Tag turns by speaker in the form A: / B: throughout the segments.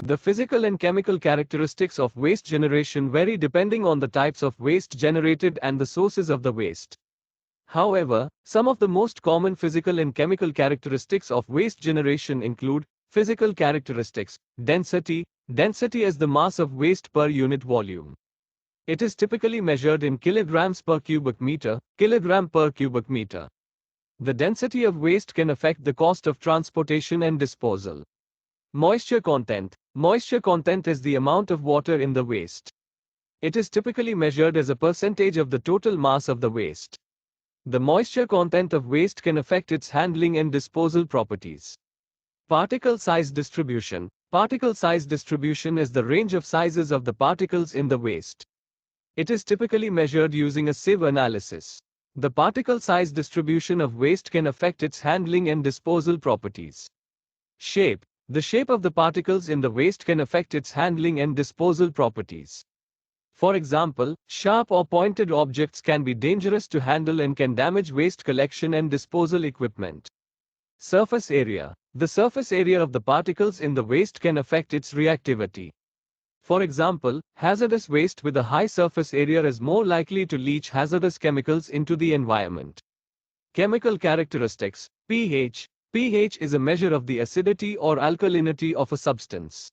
A: The physical and chemical characteristics of waste generation vary depending on the types of waste generated and the sources of the waste. However, some of the most common physical and chemical characteristics of waste generation include physical characteristics, density. Density is the mass of waste per unit volume. It is typically measured in kilograms per cubic meter, kilogram per cubic meter. The density of waste can affect the cost of transportation and disposal. Moisture content. Moisture content is the amount of water in the waste. It is typically measured as a percentage of the total mass of the waste. The moisture content of waste can affect its handling and disposal properties. Particle size distribution. Particle size distribution is the range of sizes of the particles in the waste. It is typically measured using a sieve analysis. The particle size distribution of waste can affect its handling and disposal properties. Shape. The shape of the particles in the waste can affect its handling and disposal properties. For example, sharp or pointed objects can be dangerous to handle and can damage waste collection and disposal equipment. Surface area. The surface area of the particles in the waste can affect its reactivity. For example, hazardous waste with a high surface area is more likely to leach hazardous chemicals into the environment. Chemical characteristics. pH. pH is a measure of the acidity or alkalinity of a substance.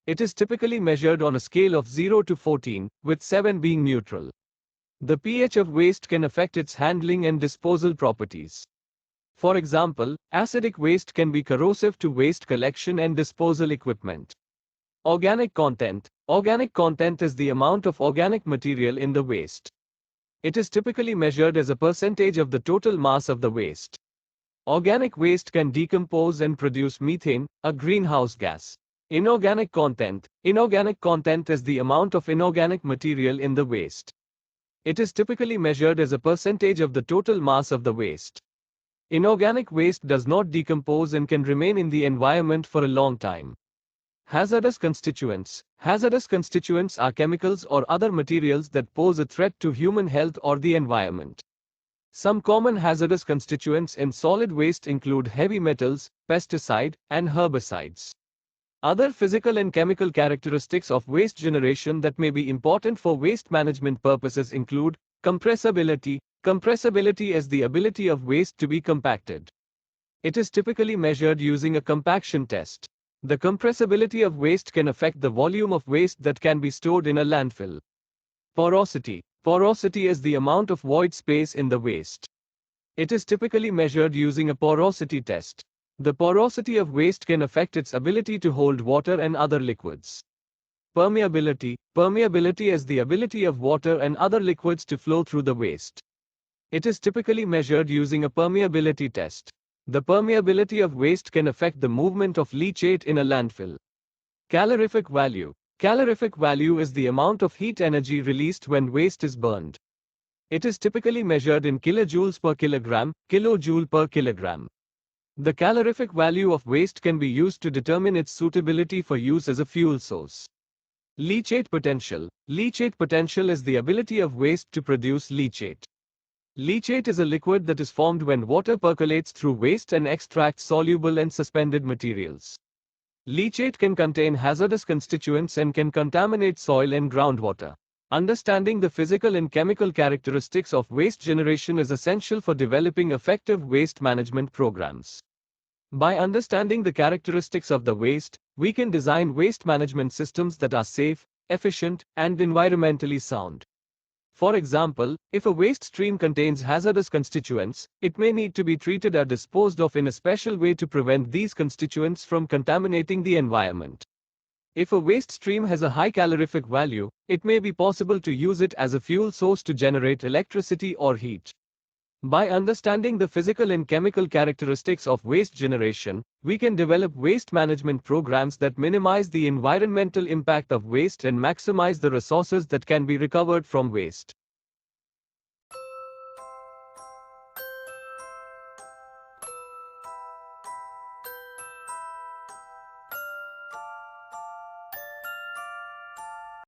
A: It is typically measured on a scale of 0 to 14, with 7 being neutral. The pH of waste can affect its handling and disposal properties. For example, acidic waste can be corrosive to waste collection and disposal equipment. Organic content. Organic content is the amount of organic material in the waste. It is typically measured as a percentage of the total mass of the waste. Organic waste can decompose and produce methane, a greenhouse gas. Inorganic content. Inorganic content is the amount of inorganic material in the waste. It is typically measured as a percentage of the total mass of the waste. Inorganic waste does not decompose and can remain in the environment for a long time. Hazardous constituents. Hazardous constituents are chemicals or other materials that pose a threat to human health or the environment. Some common hazardous constituents in solid waste include heavy metals, pesticide, and herbicides. Other physical and chemical characteristics of waste generation that may be important for waste management purposes include compressibility. Compressibility is the ability of waste to be compacted. It is typically measured using a compaction test. The compressibility of waste can affect the volume of waste that can be stored in a landfill. Porosity. Porosity is the amount of void space in the waste. It is typically measured using a porosity test. The porosity of waste can affect its ability to hold water and other liquids. Permeability. Permeability is the ability of water and other liquids to flow through the waste. It is typically measured using a permeability test. The permeability of waste can affect the movement of leachate in a landfill. Calorific value. Calorific value is the amount of heat energy released when waste is burned. It is typically measured in kilojoules per kilogram, kilojoule per kilogram. The calorific value of waste can be used to determine its suitability for use as a fuel source. Leachate potential. Leachate potential is the ability of waste to produce leachate. Leachate is a liquid that is formed when water percolates through waste and extracts soluble and suspended materials. Leachate can contain hazardous constituents and can contaminate soil and groundwater. Understanding the physical and chemical characteristics of waste generation is essential for developing effective waste management programs. By understanding the characteristics of the waste, we can design waste management systems that are safe, efficient, and environmentally sound. For example, if a waste stream contains hazardous constituents, it may need to be treated or disposed of in a special way to prevent these constituents from contaminating the environment. If a waste stream has a high calorific value, it may be possible to use it as a fuel source to generate electricity or heat. By understanding the physical and chemical characteristics of waste generation, we can develop waste management programs that minimize the environmental impact of waste and maximize the resources that can be recovered from waste.